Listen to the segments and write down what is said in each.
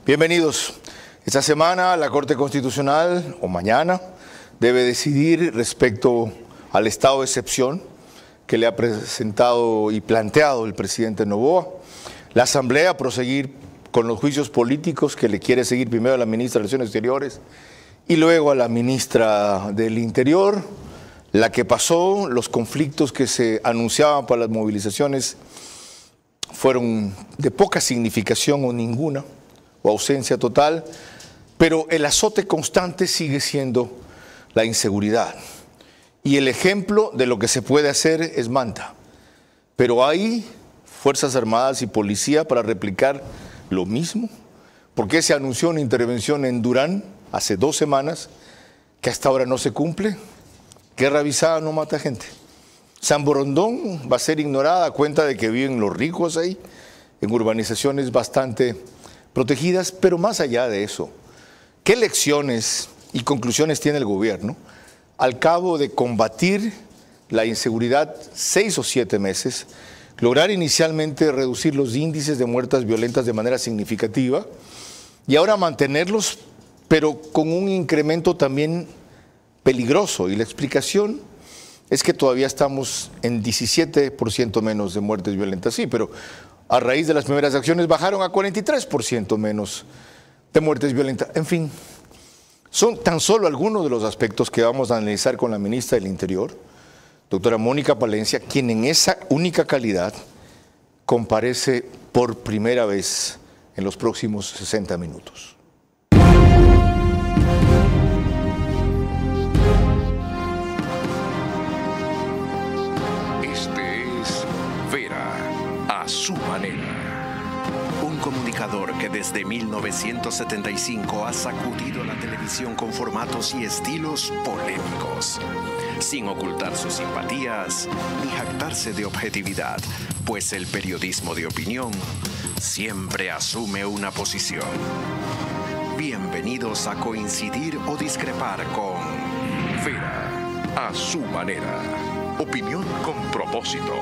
Bienvenidos. Esta semana la Corte Constitucional, o mañana, debe decidir respecto al estado de excepción que le ha presentado y planteado el presidente Noboa. La Asamblea proseguir con los juicios políticos que le quiere seguir primero a la ministra de Relaciones Exteriores y luego a la ministra del Interior. La que pasó, los conflictos que se anunciaban para las movilizaciones fueron de poca significación o ninguna, o ausencia total, pero el azote constante sigue siendo la inseguridad. Y el ejemplo de lo que se puede hacer es Manta. Pero hay Fuerzas Armadas y Policía para replicar lo mismo. ¿Por qué se anunció una intervención en Durán hace 2 semanas que hasta ahora no se cumple? Guerra avisada no mata gente. San Borondón va a ser ignorada a cuenta de que viven los ricos ahí, en urbanizaciones bastante protegidas, pero más allá de eso, ¿qué lecciones y conclusiones tiene el gobierno al cabo de combatir la inseguridad 6 o 7 meses, lograr inicialmente reducir los índices de muertes violentas de manera significativa y ahora mantenerlos, pero con un incremento también peligroso? Y la explicación es que todavía estamos en 17% menos de muertes violentas, sí, pero a raíz de las primeras acciones bajaron a 43% menos de muertes violentas. En fin, son tan solo algunos de los aspectos que vamos a analizar con la ministra del Interior, doctora Mónica Palencia, quien en esa única calidad comparece por primera vez en los próximos 60 minutos. Su manera. Un comunicador que desde 1975 ha sacudido la televisión con formatos y estilos polémicos, sin ocultar sus simpatías ni jactarse de objetividad, pues el periodismo de opinión siempre asume una posición. Bienvenidos a coincidir o discrepar con Vera a su manera. Opinión con propósito.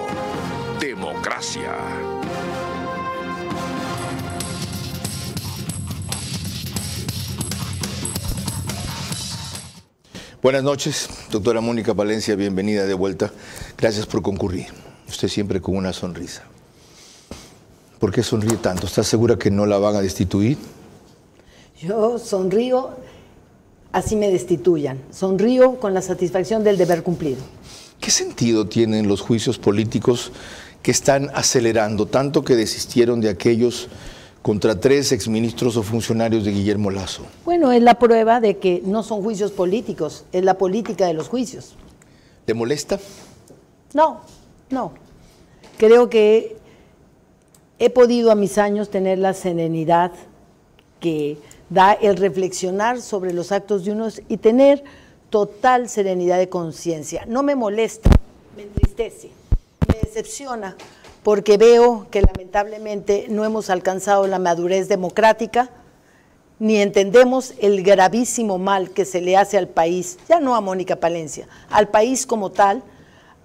Democracia. Buenas noches, doctora Mónica Palencia, bienvenida de vuelta. Gracias por concurrir. Usted siempre con una sonrisa. ¿Por qué sonríe tanto? ¿Está segura que no la van a destituir? Yo sonrío así me destituyan. Sonrío con la satisfacción del deber cumplido. ¿Qué sentido tienen los juicios políticos que están acelerando, tanto que desistieron de aquellos contra 3 exministros o funcionarios de Guillermo Lasso? Bueno, es la prueba de que no son juicios políticos, es la política de los juicios. ¿Le molesta? No, no. Creo que he podido a mis años tener la serenidad que da el reflexionar sobre los actos de unos y tener total serenidad de conciencia. No me molesta, me entristece, me decepciona, porque veo que lamentablemente no hemos alcanzado la madurez democrática, ni entendemos el gravísimo mal que se le hace al país, ya no a Mónica Palencia, al país como tal,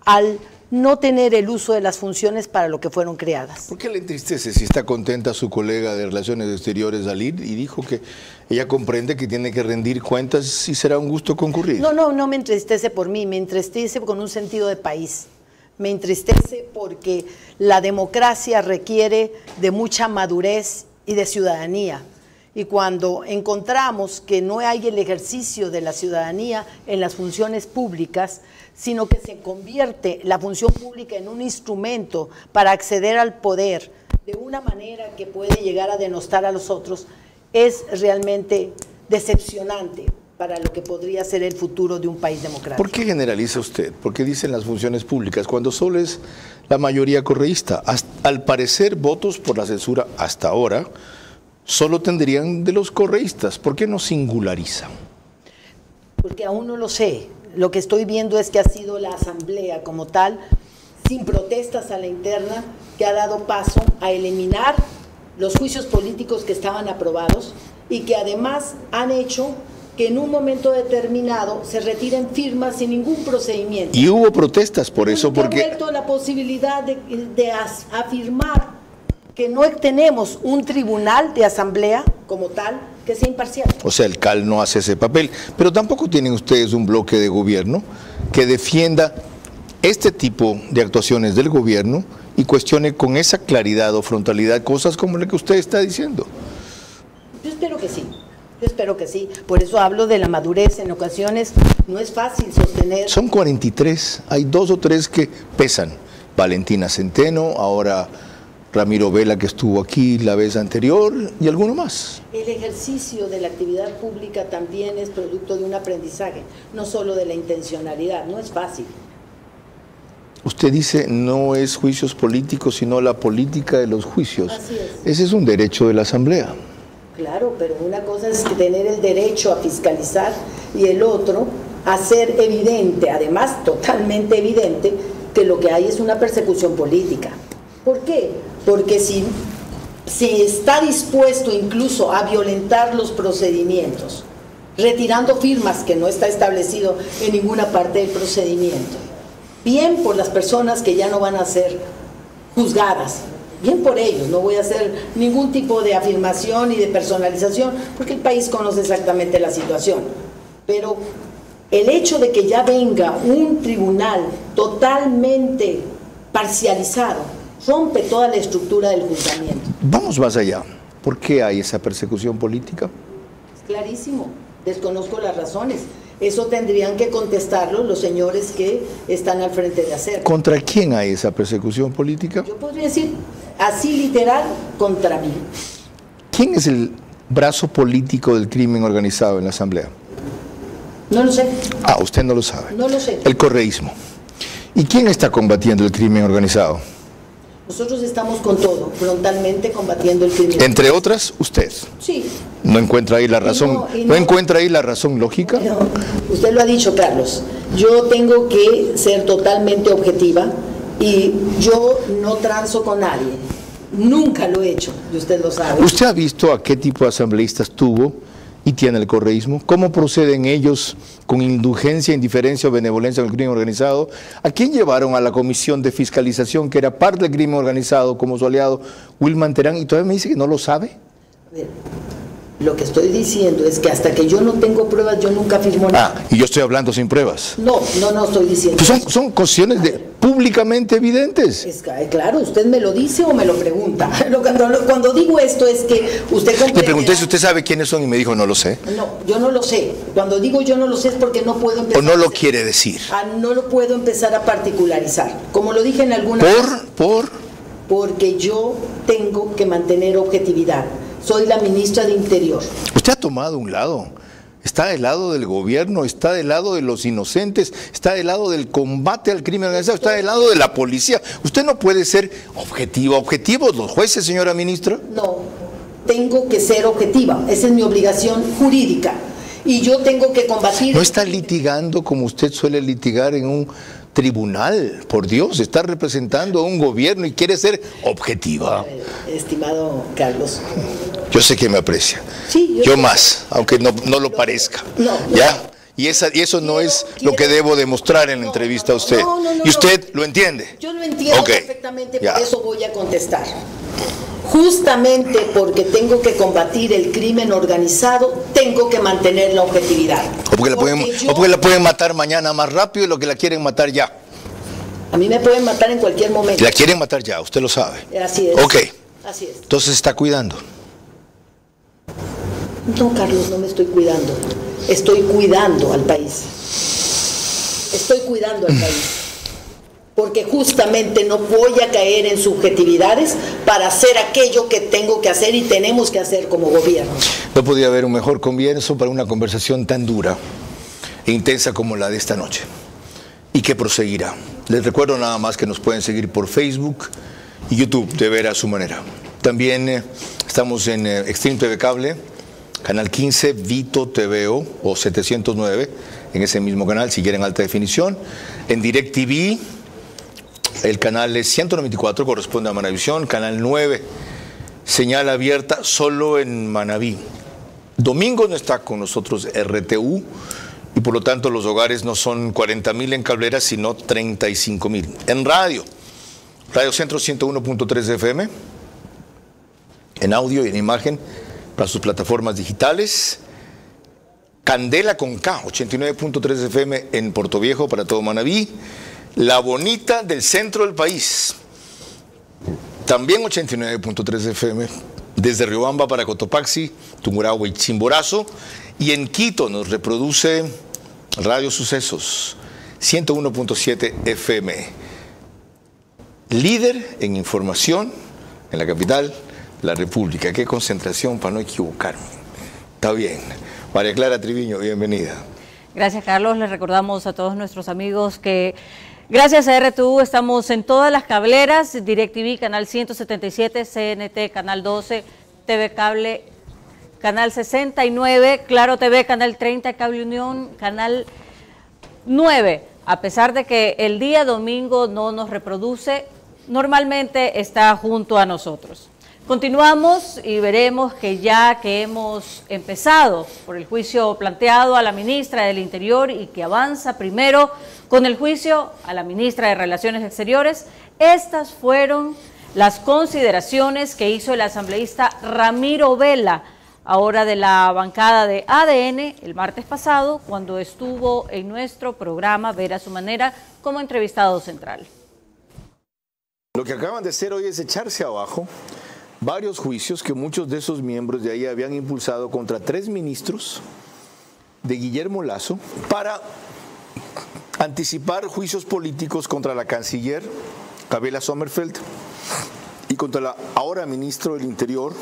al no tener el uso de las funciones para lo que fueron creadas. ¿Por qué le entristece si está contenta su colega de Relaciones Exteriores, Dalid, y dijo que ella comprende que tiene que rendir cuentas y será un gusto concurrir? No me entristece por mí, me entristece con un sentido de país. Me entristece porque la democracia requiere de mucha madurez y de ciudadanía. Y cuando encontramos que no hay el ejercicio de la ciudadanía en las funciones públicas, sino que se convierte la función pública en un instrumento para acceder al poder de una manera que puede llegar a denostar a los otros, es realmente decepcionante para lo que podría ser el futuro de un país democrático. ¿Por qué generaliza usted? ¿Por qué dicen las funciones públicas cuando solo es la mayoría correísta? Al parecer, votos por la censura hasta ahora solo tendrían de los correístas. ¿Por qué no singularizan? Porque aún no lo sé. Lo que estoy viendo es que ha sido la Asamblea como tal, sin protestas a la interna, que ha dado paso a eliminar los juicios políticos que estaban aprobados y que además han hecho que en un momento determinado se retiren firmas sin ningún procedimiento. Y hubo protestas por eso, porque ha vuelto la posibilidad de afirmar que no tenemos un tribunal de asamblea como tal que sea imparcial. O sea, el CAL no hace ese papel, pero tampoco tienen ustedes un bloque de gobierno que defienda este tipo de actuaciones del gobierno y cuestione con esa claridad o frontalidad cosas como la que usted está diciendo. Yo espero que sí. Yo espero que sí, por eso hablo de la madurez. En ocasiones no es fácil sostener. Son 43, hay 2 o 3 que pesan. Valentina Centeno, ahora Ramiro Vela, que estuvo aquí la vez anterior, y alguno más. El ejercicio de la actividad pública también es producto de un aprendizaje, no solo de la intencionalidad, no es fácil. Usted dice no es juicios políticos, sino la política de los juicios. Así es. Ese es un derecho de la Asamblea. Claro, pero una cosa es tener el derecho a fiscalizar y el otro a hacer evidente, además totalmente evidente, que lo que hay es una persecución política. ¿Por qué? Porque si se está dispuesto incluso a violentar los procedimientos, retirando firmas que no está establecido en ninguna parte del procedimiento, bien por las personas que ya no van a ser juzgadas, bien por ellos, no voy a hacer ningún tipo de afirmación ni de personalización, porque el país conoce exactamente la situación. Pero el hecho de que ya venga un tribunal totalmente parcializado rompe toda la estructura del juzgamiento. Vamos más allá. ¿Por qué hay esa persecución política? Es clarísimo, desconozco las razones. Eso tendrían que contestarlo los señores que están al frente de hacerlo. ¿Contra quién hay esa persecución política? Yo podría decir, así literal, contra mí. ¿Quién es el brazo político del crimen organizado en la Asamblea? No lo sé. Ah, usted no lo sabe. No lo sé. El correísmo. ¿Y quién está combatiendo el crimen organizado? Nosotros estamos con todo, frontalmente combatiendo el crimen. Entre otras, usted. Sí. ¿No encuentra ahí la razón? ¿No encuentra ahí la razón lógica? No, usted lo ha dicho, Carlos. Yo tengo que ser totalmente objetiva y yo no transo con nadie. Nunca lo he hecho, y usted lo sabe. ¿Usted ha visto a qué tipo de asambleístas tuvo y tiene el correísmo? ¿Cómo proceden ellos con indulgencia, indiferencia o benevolencia con el crimen organizado? ¿A quién llevaron a la comisión de fiscalización que era parte del crimen organizado como su aliado Wilman Terán? Y todavía me dice que no lo sabe. A ver, lo que estoy diciendo es que hasta que yo no tengo pruebas, yo nunca firmo nada. Ah, y yo estoy hablando sin pruebas. No estoy diciendo Pues eso. son cuestiones públicamente evidentes. Claro, usted me lo dice o me lo pregunta. Cuando digo esto es que usted comprenderá. Le pregunté si usted sabe quiénes son y me dijo no lo sé. No, yo no lo sé. Cuando digo yo no lo sé es porque no puedo empezar. O no lo quiere decir. No lo puedo empezar a particularizar. Como lo dije en alguna porque yo tengo que mantener objetividad. Soy la ministra de Interior. Usted ha tomado un lado. Está del lado del gobierno, está del lado de los inocentes, está del lado del combate al crimen organizado, está del lado de la policía. Usted no puede ser objetiva. ¿Objetivos los jueces, señora ministra? No, tengo que ser objetiva. Esa es mi obligación jurídica. Y yo tengo que combatir. No está litigando como usted suele litigar en un tribunal, por Dios, está representando a un gobierno y quiere ser objetiva. Estimado Carlos. Yo sé que me aprecia. Sí, yo más, aunque no lo parezca. ¿Ya? Y eso no es lo que debo demostrar en la entrevista a usted. ¿Y usted lo entiende? Yo lo entiendo perfectamente, por eso voy a contestar. Justamente porque tengo que combatir el crimen organizado, tengo que mantener la objetividad. O porque la pueden matar mañana más rápido de lo que la quieren matar ya. A mí me pueden matar en cualquier momento. La quieren matar ya, usted lo sabe. Así es. Ok. Así es. Entonces se está cuidando. No, Carlos, no me estoy cuidando. Estoy cuidando al país. Estoy cuidando al país. Porque justamente no voy a caer en subjetividades para hacer aquello que tengo que hacer y tenemos que hacer como gobierno. No podía haber un mejor comienzo para una conversación tan dura e intensa como la de esta noche. Y que proseguirá. Les recuerdo nada más que nos pueden seguir por Facebook y YouTube de ver a su manera. También estamos en Extreme TV Cable, Canal 15, Vito TVO o 709, en ese mismo canal, si quieren alta definición. En DirecTV, el canal es 194, corresponde a Manavisión. Canal 9, señal abierta solo en Manabí. Domingo no está con nosotros RTU y por lo tanto los hogares no son 40,000 en cableras, sino 35,000. En Radio Centro 101.3 FM, en audio y en imagen para sus plataformas digitales. Candela con K, 89.3 FM en Puerto Viejo para todo Manabí. La Bonita del centro del país, también 89.3 FM desde Riobamba para Cotopaxi, Tungurahua y Chimborazo. Y en Quito nos reproduce Radio Sucesos, 101.7 FM. Líder en información en la capital, la República. Qué concentración para no equivocarme. Está bien. María Clara Triviño, bienvenida. Gracias, Carlos. Les recordamos a todos nuestros amigos que gracias a RTU estamos en todas las cableras, DirecTV, Canal 177, CNT, Canal 12, TV Cable, Canal 69, Claro TV, Canal 30, Cable Unión, Canal 9. A pesar de que el día domingo no nos reproduce, normalmente está junto a nosotros. Continuamos y veremos que ya que hemos empezado por el juicio planteado a la ministra del Interior y que avanza primero con el juicio a la ministra de Relaciones Exteriores, estas fueron las consideraciones que hizo el asambleísta Ramiro Vela, ahora de la bancada de ADN, el martes pasado, cuando estuvo en nuestro programa Ver a su Manera como entrevistado central. Lo que acaban de hacer hoy es echarse abajo varios juicios que muchos de esos miembros de ahí habían impulsado contra 3 ministros de Guillermo Lasso para anticipar juicios políticos contra la canciller Gabriela Sommerfeld y contra la ahora ministro del Interior,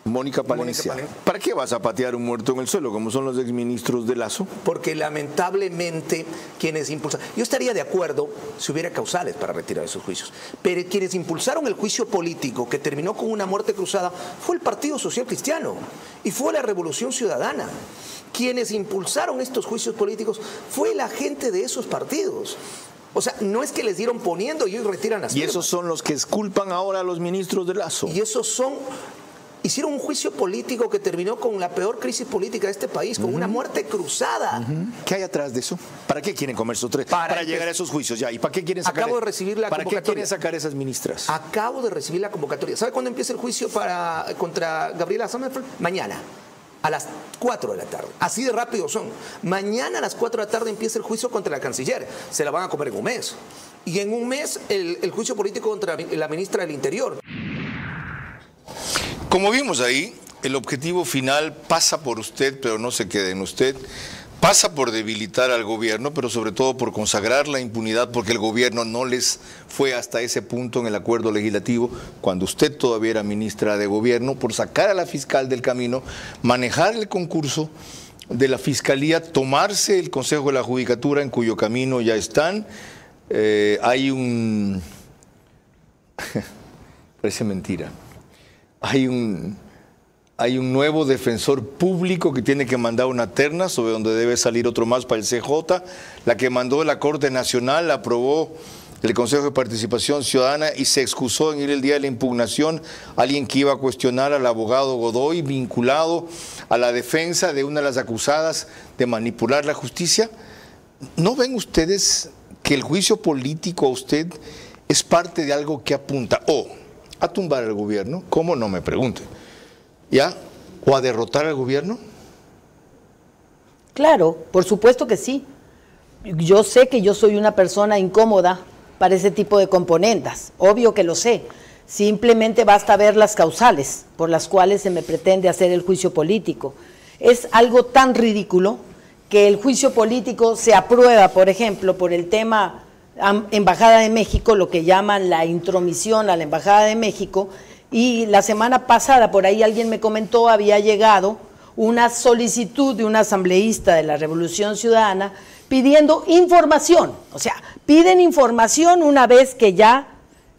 Mónica Palencia. ¿Para qué vas a patear un muerto en el suelo, como son los exministros de Lasso? Porque lamentablemente quienes impulsan... Yo estaría de acuerdo si hubiera causales para retirar esos juicios, pero quienes impulsaron el juicio político que terminó con una muerte cruzada fue el Partido Social Cristiano y fue la Revolución Ciudadana. Quienes impulsaron estos juicios políticos fue la gente de esos partidos. O sea, no es que les dieron poniendo y hoy retiran las firmas. Y esos son los que exculpan ahora a los ministros de Lasso. Y esos son... Hicieron un juicio político que terminó con la peor crisis política de este país, con una muerte cruzada. ¿Qué hay atrás de eso? ¿Para qué quieren comer esos 3? Para llegar a esos juicios ya. ¿Y para qué quieren sacar? Acabo de recibir la convocatoria. ¿Para qué quieren sacar esas ministras? Acabo de recibir la convocatoria. ¿Sabe cuándo empieza el juicio contra Gabriela Sommerfeld? Mañana, a las 4 de la tarde. Así de rápido son. Mañana a las 4 de la tarde empieza el juicio contra la canciller. Se la van a comer en un mes. Y en un mes el juicio político contra la ministra del Interior. Como vimos ahí, el objetivo final pasa por usted, pero no se queda en usted. Pasa por debilitar al gobierno, pero sobre todo por consagrar la impunidad, porque el gobierno no les fue hasta ese punto en el acuerdo legislativo, cuando usted todavía era ministra de gobierno, por sacar a la fiscal del camino, manejar el concurso de la fiscalía, tomarse el Consejo de la Judicatura, en cuyo camino ya están. Hay un... parece mentira. Hay un nuevo defensor público que tiene que mandar una terna sobre donde debe salir otro más para el CJ. La que mandó la Corte Nacional la aprobó el Consejo de Participación Ciudadana y se excusó en ir el día de la impugnación alguien que iba a cuestionar al abogado Godoy vinculado a la defensa de una de las acusadas de manipular la justicia. ¿No ven ustedes que el juicio político a usted es parte de algo que apunta a tumbar al gobierno? ¿Cómo? No me pregunte. ¿Ya? ¿O a derrotar al gobierno? Claro, por supuesto que sí. Yo sé que yo soy una persona incómoda para ese tipo de componentes, obvio que lo sé. Simplemente basta ver las causales por las cuales se me pretende hacer el juicio político. Es algo tan ridículo que el juicio político se aprueba, por ejemplo, por el tema Embajada de México, lo que llaman la intromisión a la Embajada de México, y la semana pasada, por ahí alguien me comentó, había llegado una solicitud de un asambleísta de la Revolución Ciudadana pidiendo información, o sea, piden información una vez que ya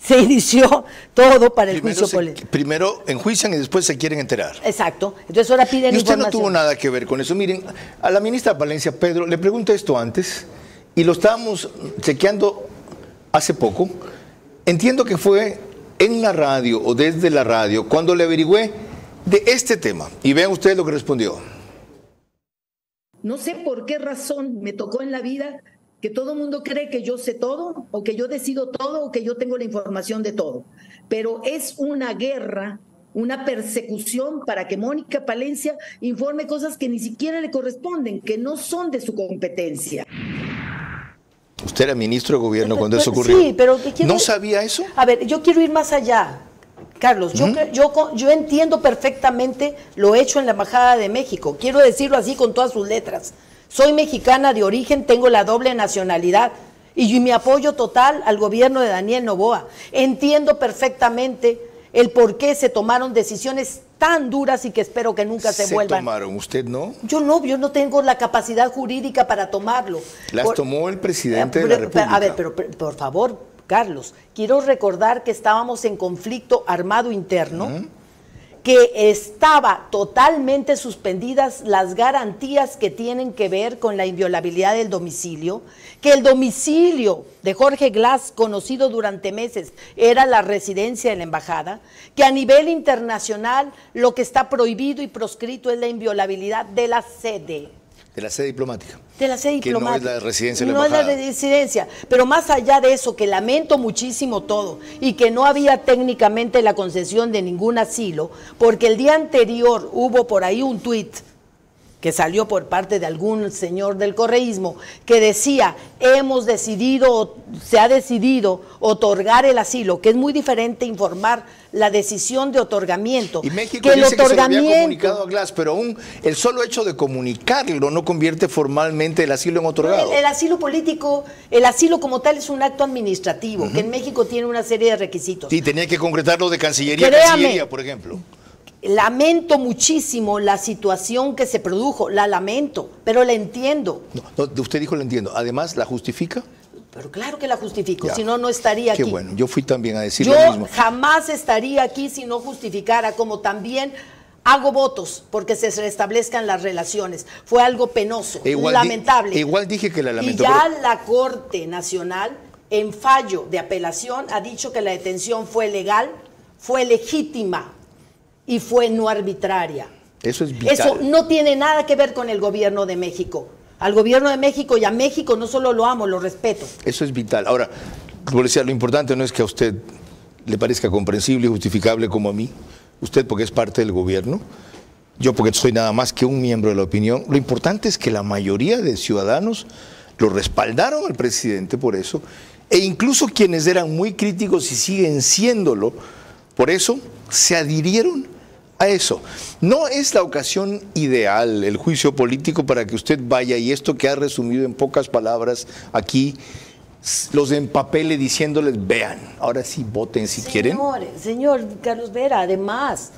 se inició todo para el juicio político. Primero enjuician y después se quieren enterar. Exacto, entonces ahora piden información. Y usted no tuvo nada que ver con eso. Miren, a la ministra Palencia, Pedro, le pregunto esto antes, y lo estábamos chequeando hace poco. Entiendo que fue en la radio o desde la radio cuando le averigüé de este tema. Y vean ustedes lo que respondió. No sé por qué razón me tocó en la vida que todo el mundo cree que yo sé todo, o que yo decido todo, o que yo tengo la información de todo. Pero es una guerra una persecución para que Mónica Palencia informe cosas que ni siquiera le corresponden, que no son de su competencia. Usted era ministro de gobierno cuando eso ocurrió. Sí, pero ¿No sabía eso? A ver, yo quiero ir más allá, Carlos. Yo entiendo perfectamente lo hecho en la Embajada de México. Quiero decirlo así con todas sus letras. Soy mexicana de origen, tengo la doble nacionalidad y mi apoyo total al gobierno de Daniel Noboa. Entiendo perfectamente el por qué se tomaron decisiones tan duras y que espero que nunca se vuelvan. ¿Se tomaron? ¿Usted no? Yo no tengo la capacidad jurídica para tomarlo. Las tomó el presidente de la República. A ver, pero por favor, Carlos, quiero recordar que estábamos en conflicto armado interno, que estaba totalmente suspendidas las garantías que tienen que ver con la inviolabilidad del domicilio, que el domicilio de Jorge Glass, conocido durante meses, era la residencia de la embajada, que a nivel internacional lo que está prohibido y proscrito es la inviolabilidad de la sede. De la sede diplomática. De la sede diplomática. Que no es la residencia de la embajada. No es la residencia, pero más allá de eso, que lamento muchísimo todo, y que no había técnicamente la concesión de ningún asilo, porque el día anterior hubo por ahí un tuit que salió por parte de algún señor del correísmo, que decía, se ha decidido otorgar el asilo, que es muy diferente informar la decisión de otorgamiento. Y México que dice que se lo había comunicado a Glass, pero aún el solo hecho de comunicarlo no convierte formalmente el asilo en otorgado. El asilo político, el asilo como tal es un acto administrativo, que en México tiene una serie de requisitos. Y tenía que concretarlo de Cancillería a Cancillería, por ejemplo. Lamento muchísimo la situación que se produjo, la lamento, pero la entiendo. No, usted dijo la entiendo, además la justifica. Pero claro que la justifico, si no, no estaría aquí. Qué bueno, yo fui también a decir lo mismo. Yo jamás estaría aquí si no justificara, como también hago votos porque se restablezcan las relaciones. Fue algo penoso, lamentable. Igual dije que la lamento. Y ya la Corte Nacional, en fallo de apelación, ha dicho que la detención fue legal, fue legítima y fue no arbitraria. Eso es vital. Eso no tiene nada que ver con el gobierno de México. Al gobierno de México y a México no solo lo amo, lo respeto. Eso es vital. Ahora, policía, lo importante no es que a usted le parezca comprensible y justificable como a mí, usted porque es parte del gobierno, yo porque soy nada más que un miembro de la opinión. Lo importante es que la mayoría de ciudadanos lo respaldaron al presidente por eso, e incluso quienes eran muy críticos y siguen siéndolo, por eso se adhirieron a eso. No es la ocasión ideal, el juicio político, para que usted vaya y esto que ha resumido en pocas palabras aquí, los empapele diciéndoles, vean, ahora sí voten si quieren. Señor Carlos Vera, además,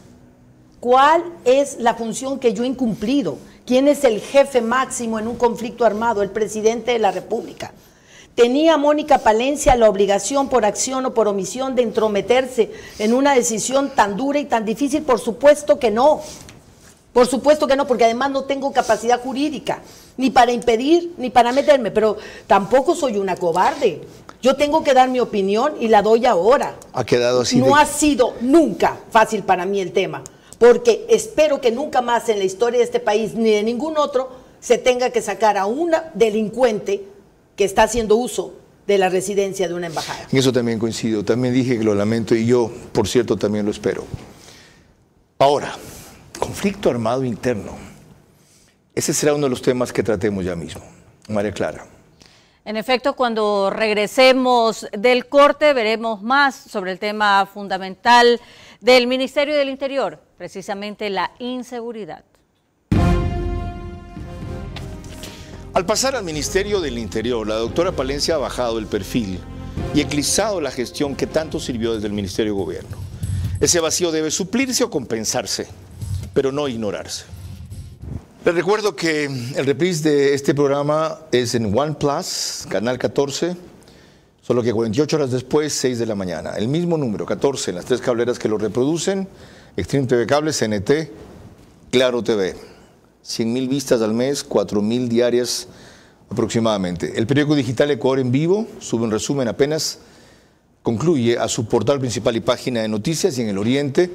¿cuál es la función que yo he incumplido? ¿Quién es el jefe máximo en un conflicto armado? El presidente de la República. ¿Tenía Mónica Palencia la obligación por acción o por omisión de entrometerse en una decisión tan dura y tan difícil? Por supuesto que no. Por supuesto que no, porque además no tengo capacidad jurídica, ni para impedir, ni para meterme, pero tampoco soy una cobarde. Yo tengo que dar mi opinión y la doy ahora. Ha quedado así. No ha sido nunca fácil para mí el tema, porque espero que nunca más en la historia de este país, ni de ningún otro, se tenga que sacar a una delincuente que está haciendo uso de la residencia de una embajada. En eso también coincido, también dije que lo lamento y yo, por cierto, también lo espero. Ahora, conflicto armado interno. Ese será uno de los temas que tratemos ya mismo. María Clara. En efecto, cuando regresemos del corte veremos más sobre el tema fundamental del Ministerio del Interior, precisamente la inseguridad. Al pasar al Ministerio del Interior, la doctora Palencia ha bajado el perfil y eclipsado la gestión que tanto sirvió desde el Ministerio de Gobierno. Ese vacío debe suplirse o compensarse, pero no ignorarse. Les recuerdo que el reprise de este programa es en OnePlus, canal 14, solo que 48 horas después, 6 de la mañana. El mismo número, 14, en las 3 cableras que lo reproducen, Extreme TV Cable, CNT, Claro TV. 100.000 vistas al mes, 4.000 diarias aproximadamente. El periódico digital Ecuador en Vivo sube un resumen apenas concluye a su portal principal y página de noticias, y en el oriente,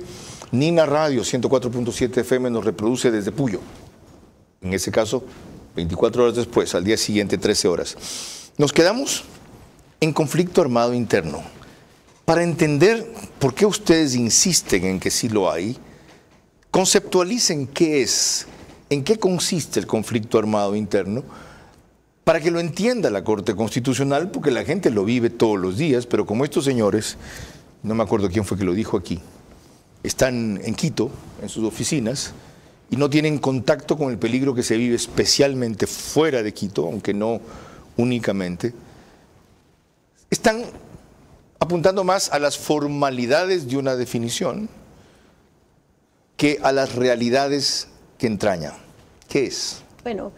Nina Radio 104.7 FM nos reproduce desde Puyo. En ese caso, 24 horas después, al día siguiente, 13 horas. Nos quedamos en conflicto armado interno. Para entender por qué ustedes insisten en que sí lo hay, conceptualicen qué es, en qué consiste el conflicto armado interno, para que lo entienda la Corte Constitucional, porque la gente lo vive todos los días, pero como estos señores, no me acuerdo quién fue que lo dijo aquí, están en Quito, en sus oficinas, y no tienen contacto con el peligro que se vive especialmente fuera de Quito, aunque no únicamente, están apuntando más a las formalidades de una definición que a las realidades que entraña. ¿Qué es? Bueno,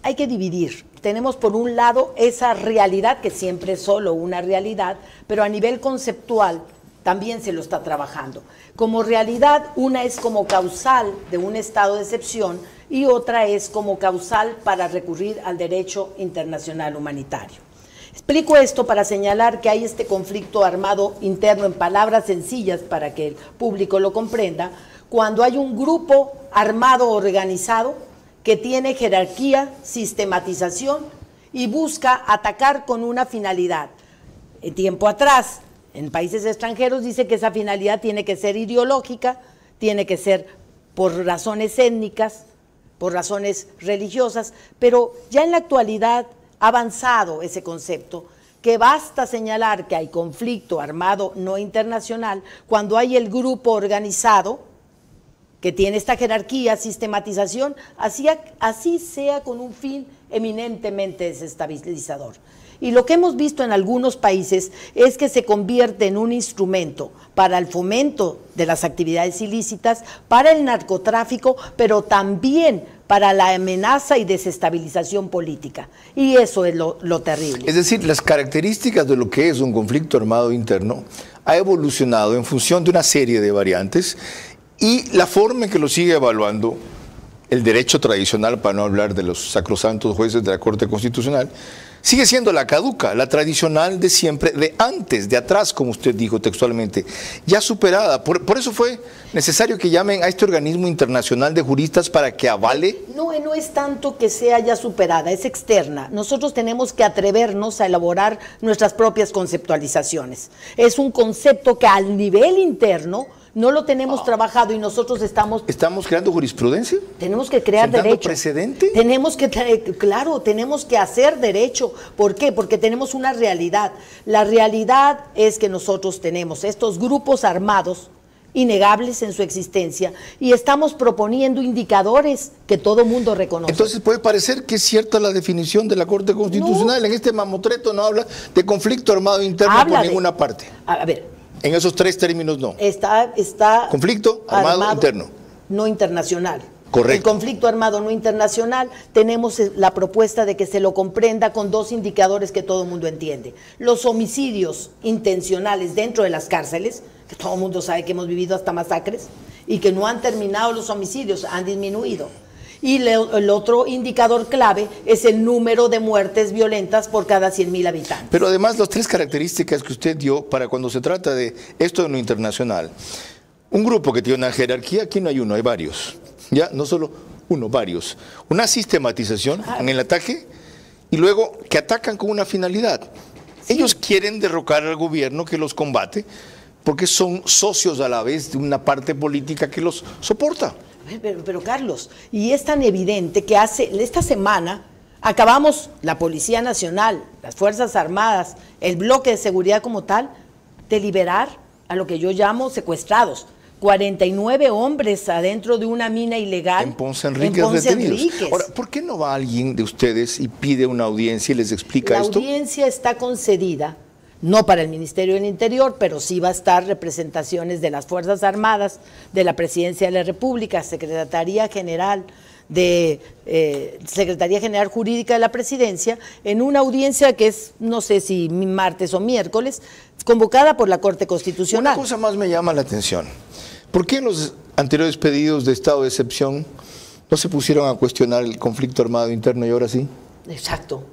hay que dividir. Tenemos por un lado esa realidad, que siempre es solo una realidad, pero a nivel conceptual también se lo está trabajando. Como realidad, una es como causal de un estado de excepción y otra es como causal para recurrir al derecho internacional humanitario. Explico esto para señalar que hay este conflicto armado interno en palabras sencillas para que el público lo comprenda, cuando hay un grupo armado organizado que tiene jerarquía, sistematización y busca atacar con una finalidad. En tiempo atrás, en países extranjeros, dice que esa finalidad tiene que ser ideológica, tiene que ser por razones étnicas, por razones religiosas, pero ya en la actualidad ha avanzado ese concepto, que basta señalar que hay conflicto armado no internacional cuando hay el grupo organizado que tiene esta jerarquía, sistematización, así sea con un fin eminentemente desestabilizador. Y lo que hemos visto en algunos países es que se convierte en un instrumento para el fomento de las actividades ilícitas, para el narcotráfico, pero también para la amenaza y desestabilización política. Y eso es lo terrible. Es decir, las características de lo que es un conflicto armado interno ha evolucionado en función de una serie de variantes y la forma en que lo sigue evaluando el derecho tradicional, para no hablar de los sacrosantos jueces de la Corte Constitucional, sigue siendo la caduca, la tradicional de siempre, de antes, de atrás, como usted dijo textualmente, ya superada. Por eso fue necesario que llamen a este organismo internacional de juristas para que avale. No es tanto que sea ya superada, es externa. Nosotros tenemos que atrevernos a elaborar nuestras propias conceptualizaciones. Es un concepto que al nivel interno no lo tenemos trabajado y nosotros estamos creando jurisprudencia. Tenemos que crear derecho. ¿Precedente? Tenemos que hacer derecho. ¿Por qué? Porque tenemos una realidad. La realidad es que nosotros tenemos estos grupos armados innegables en su existencia y estamos proponiendo indicadores que todo mundo reconoce. Entonces puede parecer que es cierta la definición de la Corte Constitucional. No. En este mamotreto no habla de conflicto armado interno por ninguna parte. A ver. En esos tres términos no. Está conflicto armado interno. No internacional. Correcto. El conflicto armado no internacional, tenemos la propuesta de que se lo comprenda con dos indicadores que todo el mundo entiende. Los homicidios intencionales dentro de las cárceles, que todo el mundo sabe que hemos vivido hasta masacres, y que no han terminado los homicidios, han disminuido. Y el otro indicador clave es el número de muertes violentas por cada 100.000 habitantes. Pero además las tres características que usted dio para cuando se trata de esto de lo internacional. Un grupo que tiene una jerarquía, aquí no hay uno, hay varios. Ya, no solo uno, varios. Una sistematización en el ataque y luego que atacan con una finalidad. Sí. Ellos quieren derrocar al gobierno que los combate porque son socios a la vez de una parte política que los soporta. Pero Carlos, y es tan evidente que esta semana acabamos, la Policía Nacional, las Fuerzas Armadas, el bloque de seguridad como tal, de liberar a lo que yo llamo secuestrados. 49 hombres adentro de una mina ilegal en Ponce Enríquez detenidos. Ahora, ¿por qué no va alguien de ustedes y pide una audiencia y les explica esto? La audiencia está concedida, no para el Ministerio del Interior, pero sí va a estar representaciones de las Fuerzas Armadas, de la Presidencia de la República, Secretaría General Jurídica de la Presidencia, en una audiencia que es, no sé si martes o miércoles, convocada por la Corte Constitucional. Una cosa más me llama la atención. ¿Por qué en los anteriores pedidos de estado de excepción no se pusieron a cuestionar el conflicto armado interno y ahora sí? Exacto.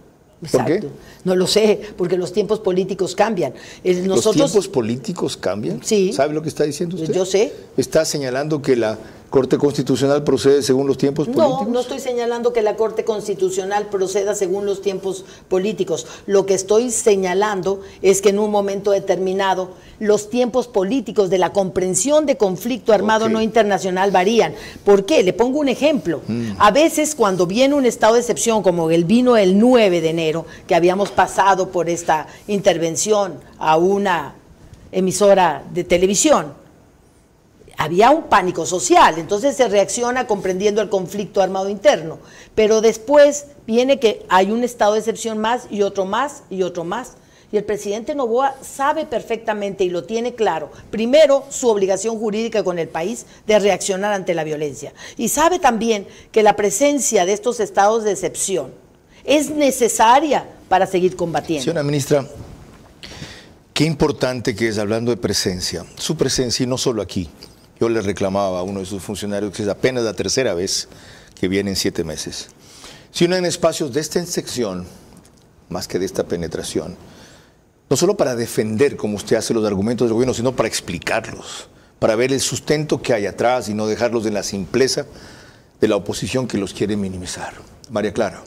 ¿Por qué? No lo sé, porque los tiempos políticos cambian. ¿Los tiempos políticos cambian? Sí. ¿Sabe lo que está diciendo usted? Yo sé. ¿Está señalando que la Corte Constitucional procede según los tiempos políticos? No estoy señalando que la Corte Constitucional proceda según los tiempos políticos. Lo que estoy señalando es que en un momento determinado los tiempos políticos de la comprensión de conflicto armado no internacional varían. ¿Por qué? Le pongo un ejemplo. A veces cuando viene un estado de excepción, como el vino el 9 de enero, que habíamos pasado por esta intervención a una emisora de televisión, había un pánico social, entonces se reacciona comprendiendo el conflicto armado interno, pero después viene que hay un estado de excepción más y otro más y otro más, y el presidente Noboa sabe perfectamente y lo tiene claro, primero su obligación jurídica con el país de reaccionar ante la violencia, y sabe también que la presencia de estos estados de excepción es necesaria para seguir combatiendo. Señora ministra, qué importante que es, hablando de presencia, su presencia, y no solo aquí. Yo le reclamaba a uno de sus funcionarios que es apenas la tercera vez que viene en 7 meses. Sino en espacios de esta sección, más que de esta penetración, no solo para defender, como usted hace, los argumentos del gobierno, sino para explicarlos, para ver el sustento que hay atrás y no dejarlos en la simpleza de la oposición que los quiere minimizar. María Clara.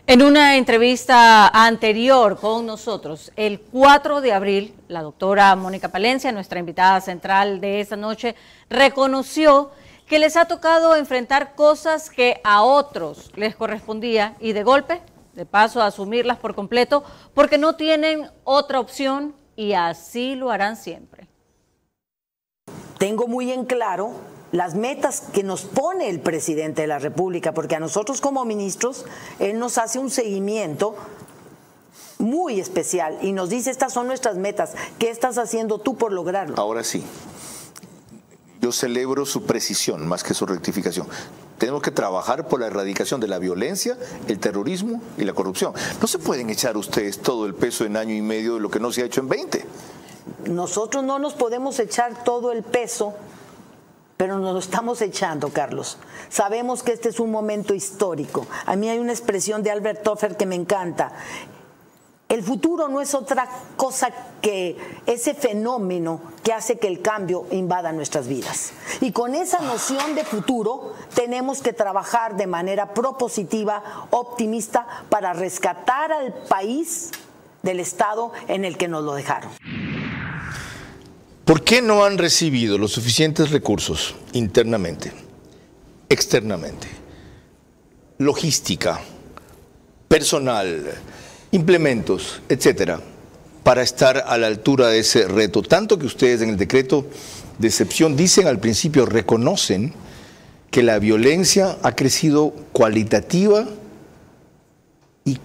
En una entrevista anterior con nosotros, el 4 de abril, la doctora Mónica Palencia, nuestra invitada central de esta noche, reconoció que les ha tocado enfrentar cosas que a otros les correspondía y de golpe, de paso, a asumirlas por completo, porque no tienen otra opción y así lo harán siempre. Tengo muy en claro las metas que nos pone el presidente de la República, porque a nosotros como ministros, él nos hace un seguimiento muy especial y nos dice, estas son nuestras metas, ¿qué estás haciendo tú por lograrlo? Ahora sí, yo celebro su precisión más que su rectificación. Tenemos que trabajar por la erradicación de la violencia, el terrorismo y la corrupción. No se pueden echar ustedes todo el peso en año y medio de lo que no se ha hecho en 20. Nosotros no nos podemos echar todo el peso, pero nos lo estamos echando, Carlos. Sabemos que este es un momento histórico. A mí hay una expresión de Albert Toffer que me encanta. El futuro no es otra cosa que ese fenómeno que hace que el cambio invada nuestras vidas. Y con esa noción de futuro tenemos que trabajar de manera propositiva, optimista, para rescatar al país del estado en el que nos lo dejaron. ¿Por qué no han recibido los suficientes recursos internamente, externamente, logística, personal, implementos, etcétera, para estar a la altura de ese reto? Tanto que ustedes en el decreto de excepción dicen al principio, reconocen que la violencia ha crecido cualitativa y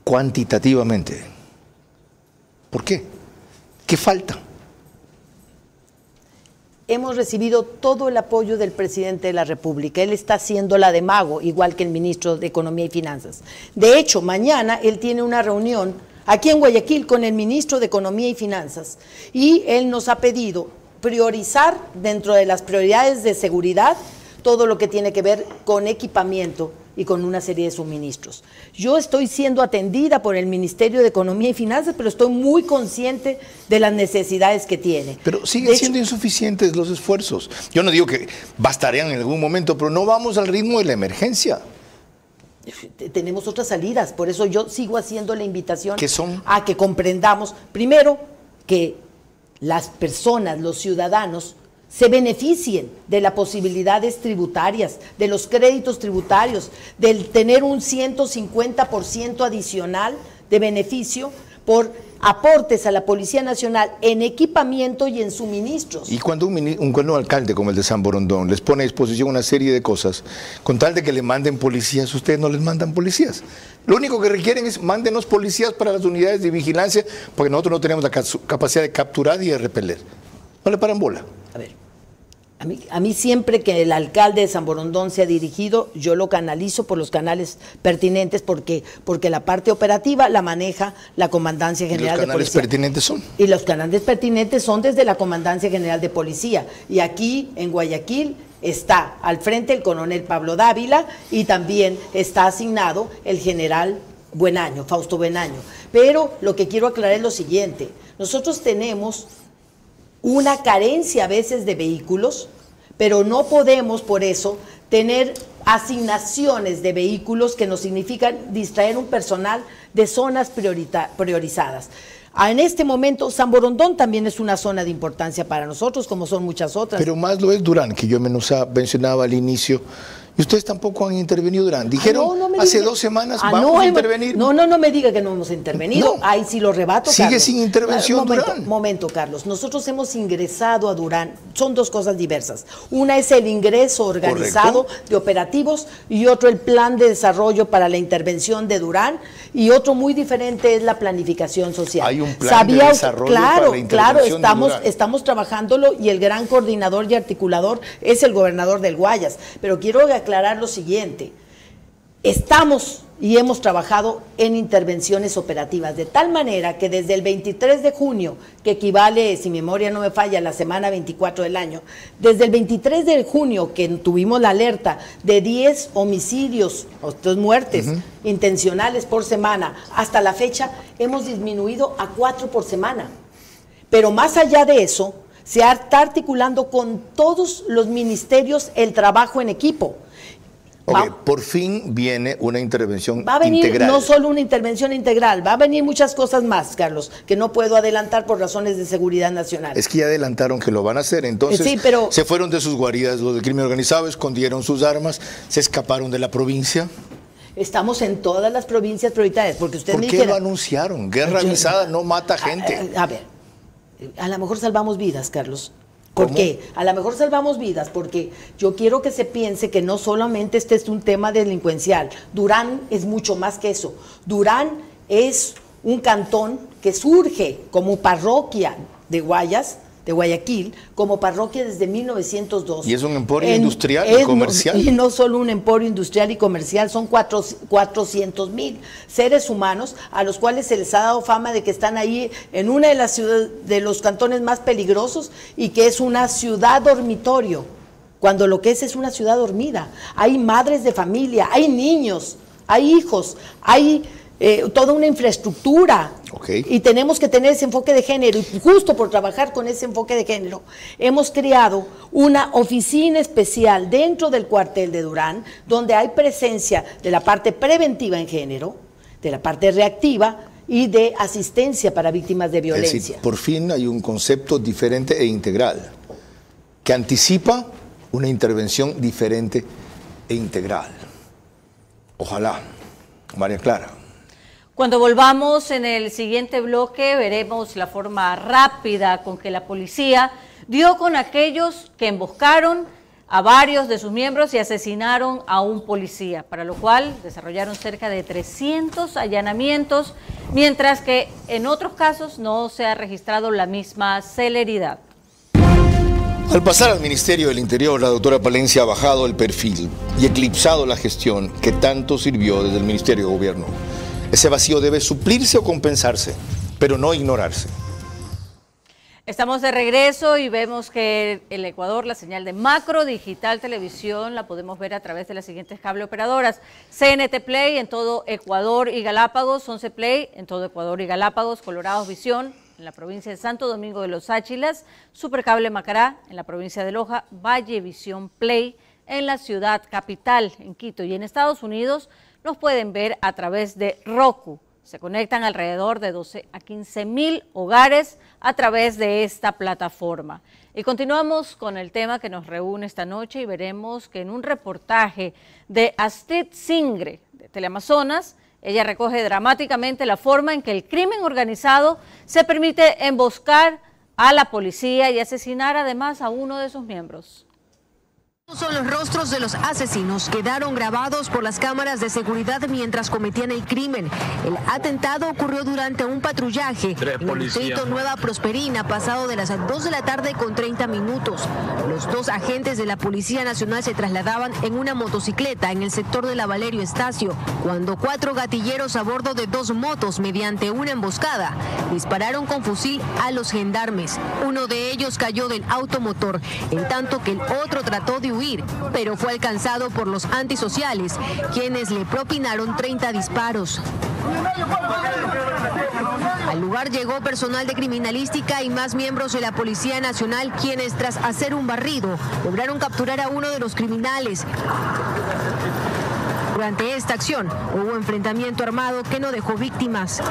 cuantitativamente. ¿Por qué? ¿Qué falta? Hemos recibido todo el apoyo del presidente de la República. Él está haciendo la de mago, igual que el ministro de Economía y Finanzas. De hecho, mañana él tiene una reunión aquí en Guayaquil con el ministro de Economía y Finanzas. Y él nos ha pedido priorizar dentro de las prioridades de seguridad todo lo que tiene que ver con equipamiento y con una serie de suministros. Yo estoy siendo atendida por el Ministerio de Economía y Finanzas, pero estoy muy consciente de las necesidades que tiene. Pero siguen siendo insuficientes los esfuerzos. Yo no digo que bastarían en algún momento, pero no vamos al ritmo de la emergencia. Tenemos otras salidas, por eso yo sigo haciendo la invitación ¿Qué son? A que comprendamos, primero, que las personas, los ciudadanos, se beneficien de las posibilidades tributarias, de los créditos tributarios, del tener un 150% adicional de beneficio por aportes a la Policía Nacional en equipamiento y en suministros. Y cuando un alcalde como el de San Borondón les pone a disposición una serie de cosas, con tal de que le manden policías, ustedes no les mandan policías. Lo único que requieren es mándenos policías para las unidades de vigilancia, porque nosotros no tenemos la capacidad de capturar y de repeler. No le paran bola. A ver, a mí siempre que el alcalde de San Borondón se ha dirigido, yo lo canalizo por los canales pertinentes, porque la parte operativa la maneja la Comandancia General de Policía. ¿Y los canales pertinentes son? Y los canales pertinentes son desde la Comandancia General de Policía. Y aquí en Guayaquil está al frente el coronel Pablo Dávila y también está asignado el general Buenaño, Fausto Buenaño. Pero lo que quiero aclarar es lo siguiente: nosotros tenemos una carencia a veces de vehículos, pero no podemos por eso tener asignaciones de vehículos que nos significan distraer un personal de zonas priorizadas. En este momento, San Borondón también es una zona de importancia para nosotros, como son muchas otras. Pero más lo es Durán, que yo mencionaba al inicio. Y ustedes tampoco han intervenido, Durán. Dijeron hace 2 semanas vamos a intervenir. No me diga que no hemos intervenido. Ahí sí lo rebato, Sigue Carlos. sin intervención, Durán. Momento, Carlos. Nosotros hemos ingresado a Durán. Son 2 cosas diversas. Una es el ingreso organizado de operativos y otro el plan de desarrollo para la intervención de Durán. Y otro muy diferente es la planificación social. Hay un plan de desarrollo para la intervención de Durán. Estamos trabajándolo y el gran coordinador y articulador es el gobernador del Guayas. Pero quiero aclarar lo siguiente: estamos y hemos trabajado en intervenciones operativas, de tal manera que desde el 23 de junio, que equivale, si mi memoria no me falla, a la semana 24 del año, desde el 23 de junio que tuvimos la alerta de 10 homicidios, o 2 muertes intencionales por semana, hasta la fecha hemos disminuido a 4 por semana. Pero más allá de eso, se está articulando con todos los ministerios el trabajo en equipo. Por fin viene una intervención integral. Va a venir no solo una intervención integral, va a venir muchas cosas más, Carlos, que no puedo adelantar por razones de seguridad nacional. Es que ya adelantaron que lo van a hacer, entonces sí, pero se fueron de sus guaridas los del crimen organizado, escondieron sus armas, se escaparon de la provincia. Estamos en todas las provincias prioritarias, porque usted ¿Por qué lo anunciaron? Guerra avisada no mata gente. A ver, a lo mejor salvamos vidas, Carlos. ¿Por qué? A lo mejor salvamos vidas porque yo quiero que se piense que no solamente este es un tema delincuencial. Durán es mucho más que eso. Durán es un cantón que surge como parroquia de Guayas, de Guayaquil, como parroquia desde 1902. Y es un emporio industrial y comercial. Y no solo un emporio industrial y comercial, son 400,000 seres humanos a los cuales se les ha dado fama de que están ahí en una de las ciudades, de los cantones más peligrosos, y que es una ciudad dormitorio, cuando lo que es una ciudad dormida. Hay madres de familia, hay niños, hay hijos, hay toda una infraestructura. Y tenemos que tener ese enfoque de género, y justo por trabajar con ese enfoque de género hemos creado una oficina especial dentro del cuartel de Durán, donde hay presencia de la parte preventiva en género, de la parte reactiva y de asistencia para víctimas de violencia. Es decir, por fin hay un concepto diferente e integral que anticipa una intervención diferente e integral. Ojalá, María Clara. Cuando volvamos en el siguiente bloque veremos la forma rápida con que la policía dio con aquellos que emboscaron a varios de sus miembros y asesinaron a un policía, para lo cual desarrollaron cerca de 300 allanamientos, mientras que en otros casos no se ha registrado la misma celeridad. Al pasar al Ministerio del Interior, la doctora Palencia ha bajado el perfil y eclipsado la gestión que tanto sirvió desde el Ministerio de Gobierno. Ese vacío debe suplirse o compensarse, pero no ignorarse. Estamos de regreso y vemos que el Ecuador, la señal de Macro Digital Televisión, la podemos ver a través de las siguientes cable operadoras: CNT Play en todo Ecuador y Galápagos, 11 Play en todo Ecuador y Galápagos, Colorados Visión en la provincia de Santo Domingo de los Áchilas, Supercable Macará en la provincia de Loja, Valle Visión Play en la ciudad capital, en Quito, y en Estados Unidos nos pueden ver a través de Roku. Se conectan alrededor de 12 a 15,000 hogares a través de esta plataforma. Y continuamos con el tema que nos reúne esta noche y veremos que en un reportaje de Astrid Singre de Teleamazonas, ella recoge dramáticamente la forma en que el crimen organizado se permite emboscar a la policía y asesinar además a uno de sus miembros. Son los rostros de los asesinos, quedaron grabados por las cámaras de seguridad mientras cometían el crimen. El atentado ocurrió durante un patrullaje en el distrito Nueva Prosperina, pasado de las 2 de la tarde con 30 minutos. Los 2 agentes de la Policía Nacional se trasladaban en una motocicleta en el sector de la Valerio Estacio, cuando 4 gatilleros a bordo de 2 motos, mediante una emboscada, dispararon con fusil a los gendarmes. Uno de ellos cayó del automotor, en tanto que el otro trató de huir, pero fue alcanzado por los antisociales, quienes le propinaron 30 disparos. Al lugar llegó personal de criminalística y más miembros de la Policía Nacional, quienes tras hacer un barrido lograron capturar a uno de los criminales. Durante esta acción hubo enfrentamiento armado que no dejó víctimas.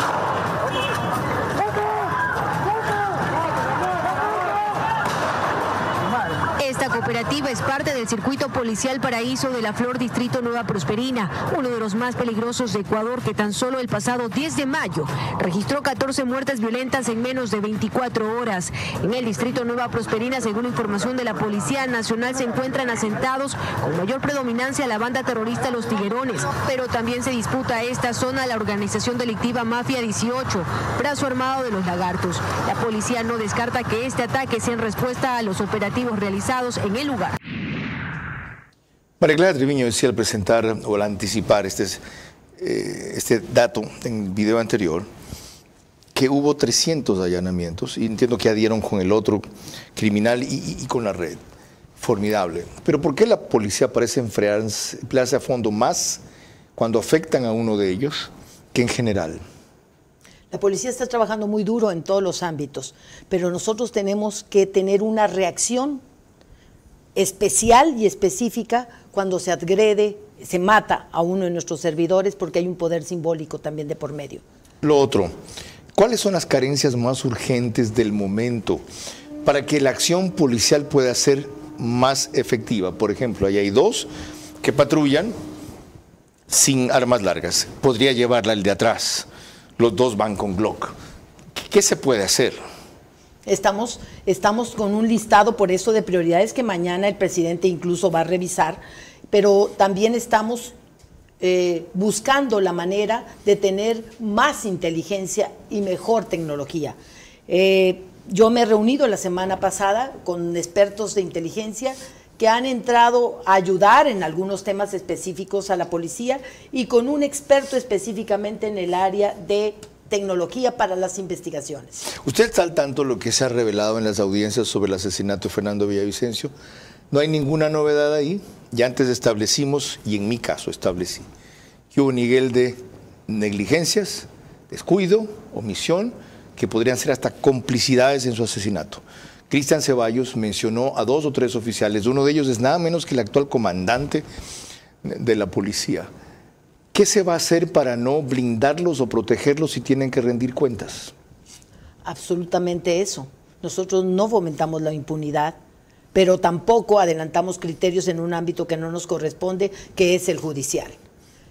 Esta cooperativa es parte del circuito policial Paraíso de la Flor, Distrito Nueva Prosperina, uno de los más peligrosos de Ecuador, que tan solo el pasado 10 de mayo registró 14 muertes violentas en menos de 24 horas. En el Distrito Nueva Prosperina, según información de la Policía Nacional, se encuentran asentados con mayor predominancia la banda terrorista Los Tiguerones, pero también se disputa esta zona la organización delictiva Mafia 18, brazo armado de los Lagartos. La policía no descarta que este ataque sea en respuesta a los operativos realizados en el lugar. María Clara Treviño decía al presentar o al anticipar este dato en el video anterior que hubo 300 allanamientos y entiendo que adhieron con el otro criminal y con la red. Formidable. Pero ¿por qué la policía parece emplearse a fondo más cuando afectan a uno de ellos que en general? La policía está trabajando muy duro en todos los ámbitos, pero nosotros tenemos que tener una reacción especial y específica cuando se agrede, se mata a uno de nuestros servidores, porque hay un poder simbólico también de por medio. Lo otro, ¿cuáles son las carencias más urgentes del momento para que la acción policial pueda ser más efectiva? Por ejemplo, ahí hay dos que patrullan sin armas largas. Podría llevarla el de atrás. Los dos van con Glock. ¿Qué se puede hacer? Estamos con un listado, por eso, de prioridades que mañana el presidente incluso va a revisar, pero también estamos buscando la manera de tener más inteligencia y mejor tecnología. Yo me he reunido la semana pasada con expertos de inteligencia que han entrado a ayudar en algunos temas específicos a la policía y con un experto específicamente en el área de tecnología para las investigaciones. ¿Usted está al tanto de lo que se ha revelado en las audiencias sobre el asesinato de Fernando Villavicencio? No hay ninguna novedad ahí. Ya antes establecimos, y en mi caso establecí, que hubo un nivel de negligencias, descuido, omisión, que podrían ser hasta complicidades en su asesinato. Cristian Ceballos mencionó a 2 o 3 oficiales, uno de ellos es nada menos que el actual comandante de la policía. ¿Qué se va a hacer para no blindarlos o protegerlos si tienen que rendir cuentas? Absolutamente eso. Nosotros no fomentamos la impunidad, pero tampoco adelantamos criterios en un ámbito que no nos corresponde, que es el judicial.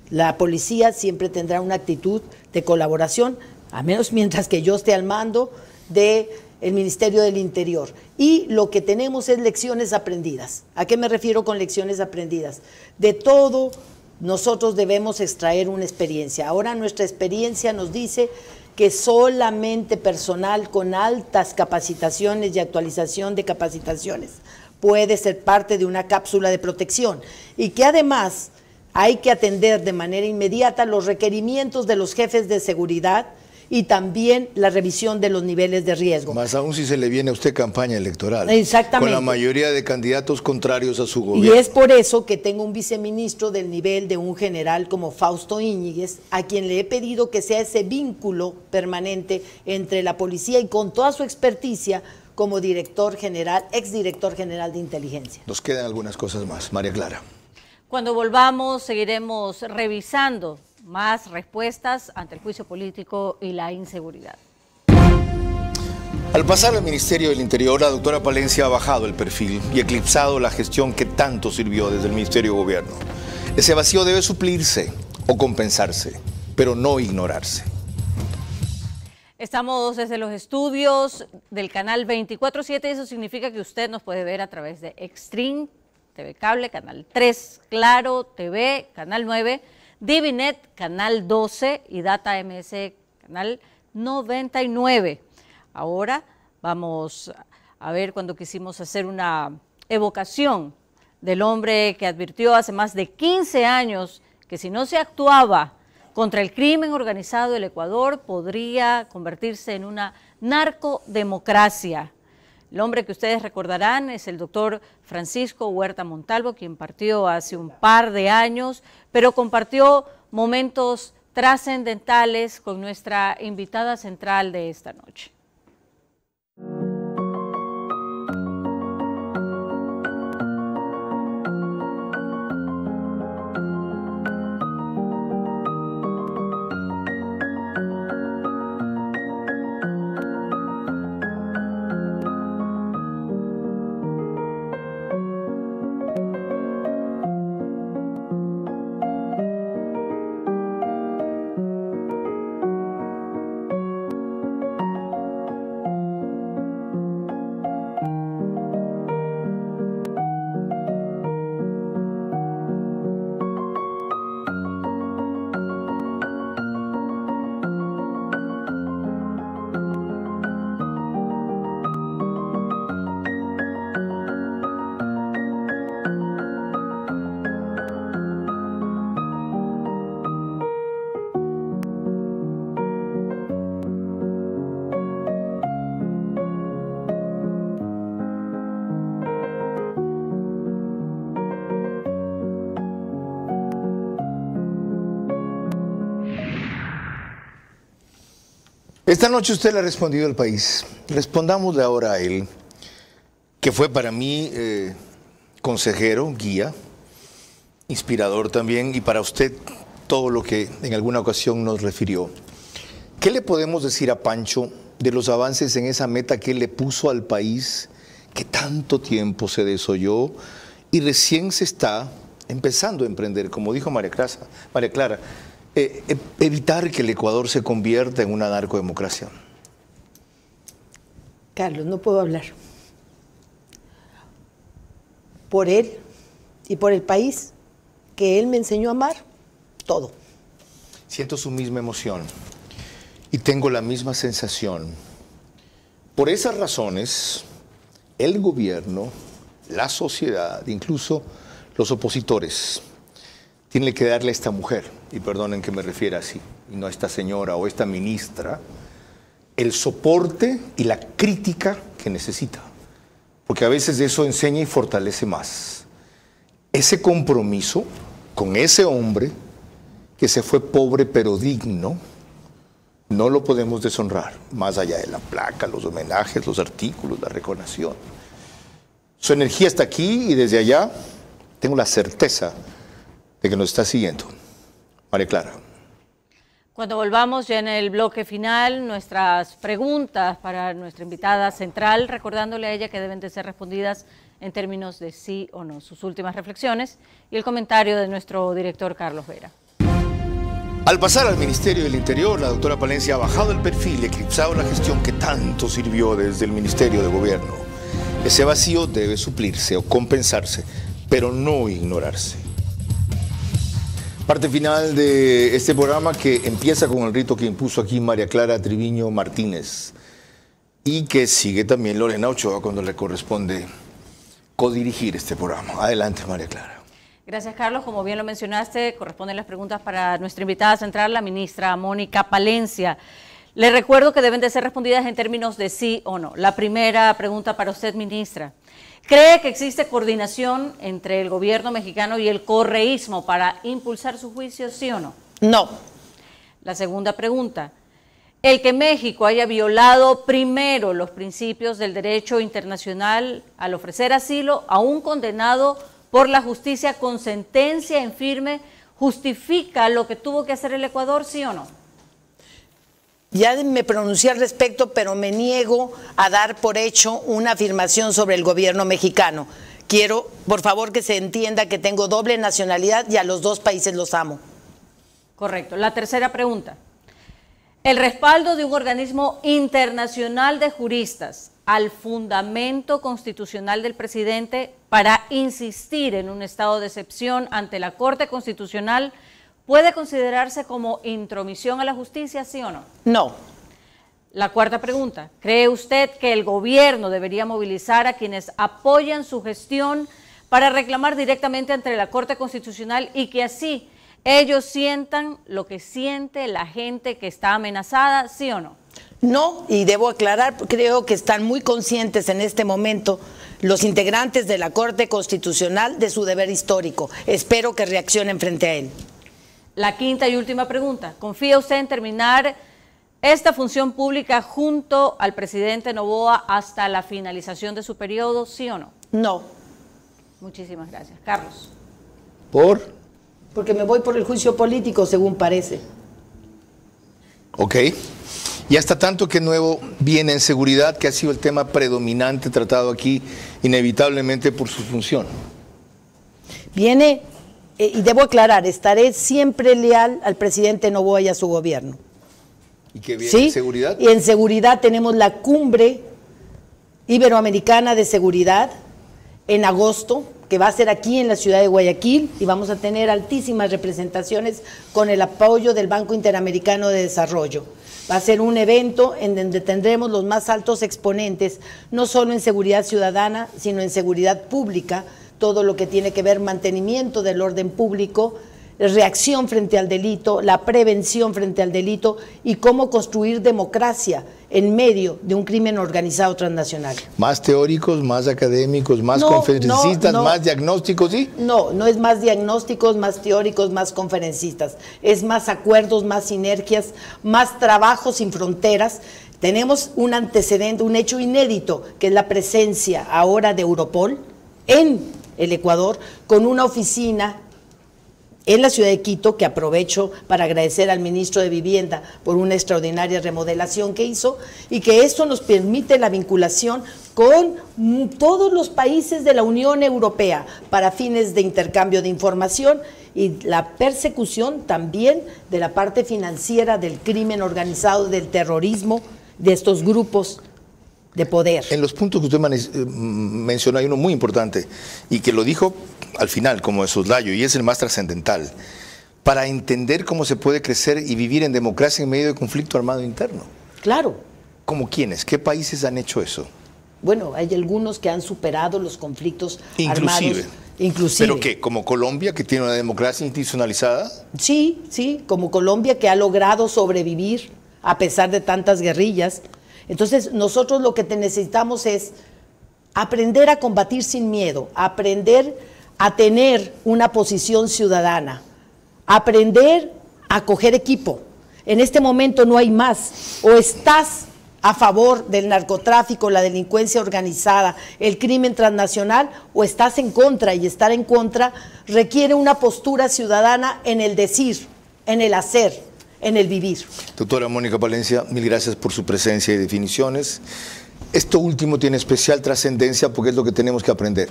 La policía siempre tendrá una actitud de colaboración, a menos mientras que yo esté al mando del Ministerio del Interior. Y lo que tenemos es lecciones aprendidas. ¿A qué me refiero con lecciones aprendidas? De todo nosotros debemos extraer una experiencia. Ahora nuestra experiencia nos dice que solamente personal con altas capacitaciones y actualización de capacitaciones puede ser parte de una cápsula de protección y que además hay que atender de manera inmediata los requerimientos de los jefes de seguridad y también la revisión de los niveles de riesgo. Más aún si se le viene a usted campaña electoral. Exactamente. Con la mayoría de candidatos contrarios a su gobierno. Y es por eso que tengo un viceministro del nivel de un general como Fausto Íñiguez, a quien le he pedido que sea ese vínculo permanente entre la policía y con toda su experticia como director general, exdirector general de inteligencia. Nos quedan algunas cosas más. María Clara. Cuando volvamos seguiremos revisando más respuestas ante el juicio político y la inseguridad. Al pasar al Ministerio del Interior, la doctora Palencia ha bajado el perfil y eclipsado la gestión que tanto sirvió desde el Ministerio de Gobierno. Ese vacío debe suplirse o compensarse, pero no ignorarse. Estamos desde los estudios del canal 24/7, eso significa que usted nos puede ver a través de Extreme, TV Cable, Canal 3, Claro, TV, Canal 9, Divinet, Canal 12 y Data MS, Canal 99. Ahora vamos a ver cuando quisimos hacer una evocación del hombre que advirtió hace más de 15 años que si no se actuaba contra el crimen organizado, el Ecuador podría convertirse en una narcodemocracia. El hombre que ustedes recordarán es el doctor Francisco Huerta Montalvo, quien partió hace un par de años, pero compartió momentos trascendentales con nuestra invitada central de esta noche. Esta noche usted le ha respondido al país. Respondámosle ahora a él, que fue para mí consejero, guía, inspirador también, y para usted todo lo que en alguna ocasión nos refirió. ¿Qué le podemos decir a Pancho de los avances en esa meta que él le puso al país, que tanto tiempo se desoyó y recién se está empezando a emprender, como dijo María Clara, evitar que el Ecuador se convierta en una narcodemocracia? Carlos, no puedo hablar. Por él y por el país que él me enseñó a amar, todo. Siento su misma emoción y tengo la misma sensación. Por esas razones, el gobierno, la sociedad, incluso los opositores, tienen que darle a esta mujer, y perdonen que me refiera así, y no a esta señora o esta ministra, el soporte y la crítica que necesita. Porque a veces eso enseña y fortalece más. Ese compromiso con ese hombre que se fue pobre pero digno, no lo podemos deshonrar, más allá de la placa, los homenajes, los artículos, la recordación. Su energía está aquí y desde allá tengo la certeza de que nos está siguiendo. María Clara. Cuando volvamos ya en el bloque final, nuestras preguntas para nuestra invitada central, recordándole a ella que deben de ser respondidas en términos de sí o no. Sus últimas reflexiones y el comentario de nuestro director Carlos Vera. Al pasar al Ministerio del Interior, la doctora Palencia ha bajado el perfil y eclipsado la gestión que tanto sirvió desde el Ministerio de Gobierno. Ese vacío debe suplirse o compensarse, pero no ignorarse. Parte final de este programa que empieza con el rito que impuso aquí María Clara Triviño Martínez y que sigue también Lorena Ochoa cuando le corresponde codirigir este programa. Adelante, María Clara. Gracias, Carlos. Como bien lo mencionaste, corresponden las preguntas para nuestra invitada central, la ministra Mónica Palencia. Le recuerdo que deben de ser respondidas en términos de sí o no. La primera pregunta para usted, ministra. ¿Cree que existe coordinación entre el gobierno mexicano y el correísmo para impulsar su juicio, sí o no? No. La segunda pregunta. ¿El que México haya violado primero los principios del derecho internacional al ofrecer asilo a un condenado por la justicia con sentencia en firme justifica lo que tuvo que hacer el Ecuador, sí o no? Ya me pronuncié al respecto, pero me niego a dar por hecho una afirmación sobre el gobierno mexicano. Quiero, por favor, que se entienda que tengo doble nacionalidad y a los dos países los amo. Correcto. La tercera pregunta. El respaldo de un organismo internacional de juristas al fundamento constitucional del presidente para insistir en un estado de excepción ante la Corte Constitucional ¿puede considerarse como intromisión a la justicia, sí o no? No. La cuarta pregunta. ¿Cree usted que el gobierno debería movilizar a quienes apoyan su gestión para reclamar directamente ante la Corte Constitucional y que así ellos sientan lo que siente la gente que está amenazada, sí o no? No, y debo aclarar, creo que están muy conscientes en este momento los integrantes de la Corte Constitucional de su deber histórico. Espero que reaccionen frente a él. La quinta y última pregunta. ¿Confía usted en terminar esta función pública junto al presidente Noboa hasta la finalización de su periodo, sí o no? No. Muchísimas gracias. Carlos. ¿Por? Porque me voy por el juicio político, según parece. Ok. Y hasta tanto que nuevo viene en seguridad, que ha sido el tema predominante tratado aquí, inevitablemente por su función. Viene, y debo aclarar, estaré siempre leal al presidente Noboa y a su gobierno. ¿Y qué viene ¿Sí? en seguridad? Y en seguridad tenemos la cumbre iberoamericana de seguridad en agosto, que va a ser aquí en la ciudad de Guayaquil, y vamos a tener altísimas representaciones con el apoyo del Banco Interamericano de Desarrollo. Va a ser un evento en donde tendremos los más altos exponentes, no solo en seguridad ciudadana, sino en seguridad pública, todo lo que tiene que ver mantenimiento del orden público, reacción frente al delito, la prevención frente al delito y cómo construir democracia en medio de un crimen organizado transnacional. ¿Más teóricos, más académicos, más conferencistas, más diagnósticos, sí? No, no es más diagnósticos, más teóricos, más conferencistas. Es más acuerdos, más sinergias, más trabajo sin fronteras. Tenemos un antecedente, un hecho inédito, que es la presencia ahora de Europol en el Ecuador, con una oficina en la ciudad de Quito, que aprovecho para agradecer al ministro de Vivienda por una extraordinaria remodelación que hizo, y que esto nos permite la vinculación con todos los países de la Unión Europea para fines de intercambio de información y la persecución también de la parte financiera del crimen organizado, del terrorismo, de estos grupos de poder. En los puntos que usted mencionó hay uno muy importante y que lo dijo al final como de soslayo, y es el más trascendental, para entender cómo se puede crecer y vivir en democracia en medio de conflicto armado interno. Claro. ¿Cómo quiénes? ¿Qué países han hecho eso? Bueno, hay algunos que han superado los conflictos armados. Inclusive. ¿Pero qué? ¿Como Colombia, que tiene una democracia institucionalizada? Sí, sí, como Colombia, que ha logrado sobrevivir a pesar de tantas guerrillas. Entonces, nosotros lo que necesitamos es aprender a combatir sin miedo, aprender a tener una posición ciudadana, aprender a coger equipo. En este momento no hay más. O estás a favor del narcotráfico, la delincuencia organizada, el crimen transnacional, o estás en contra, y estar en contra requiere una postura ciudadana en el decir, en el hacer, en el vivir. Doctora Mónica Palencia, mil gracias por su presencia y definiciones. Esto último tiene especial trascendencia porque es lo que tenemos que aprender.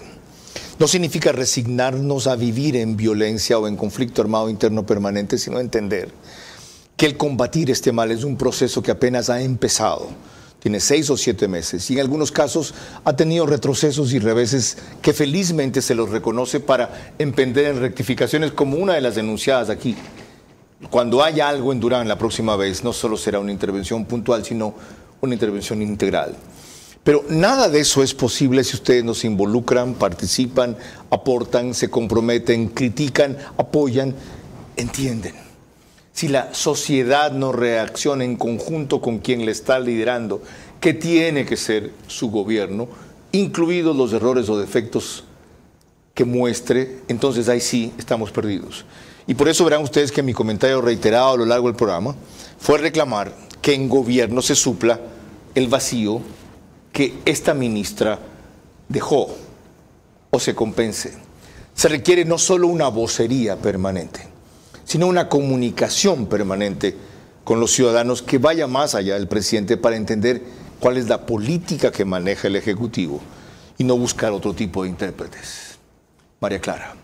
No significa resignarnos a vivir en violencia o en conflicto armado interno permanente, sino entender que el combatir este mal es un proceso que apenas ha empezado. Tiene 6 o 7 meses y en algunos casos ha tenido retrocesos y reveses que felizmente se los reconoce para emprender en rectificaciones como una de las denunciadas aquí. Cuando haya algo en Durán la próxima vez, no solo será una intervención puntual, sino una intervención integral. Pero nada de eso es posible si ustedes no se involucran, participan, aportan, se comprometen, critican, apoyan, entienden. Si la sociedad no reacciona en conjunto con quien le está liderando, que tiene que ser su gobierno, incluidos los errores o defectos que muestre, entonces ahí sí estamos perdidos. Y por eso verán ustedes que mi comentario reiterado a lo largo del programa fue reclamar que en gobierno se supla el vacío que esta ministra dejó o se compense. Se requiere no solo una vocería permanente, sino una comunicación permanente con los ciudadanos que vaya más allá del presidente para entender cuál es la política que maneja el Ejecutivo y no buscar otro tipo de intérpretes. María Clara.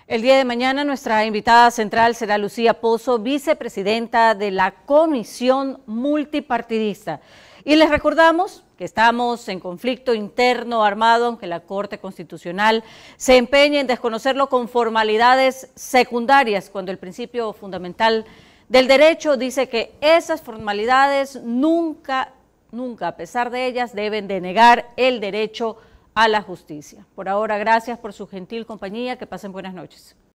El día de mañana nuestra invitada central será Lucía Pozo, vicepresidenta de la Comisión Multipartidista. Y les recordamos que estamos en conflicto interno armado, aunque la Corte Constitucional se empeñe en desconocerlo con formalidades secundarias, cuando el principio fundamental del derecho dice que esas formalidades nunca, a pesar de ellas, deben de negar el derecho a la justicia. Por ahora, gracias por su gentil compañía, que pasen buenas noches.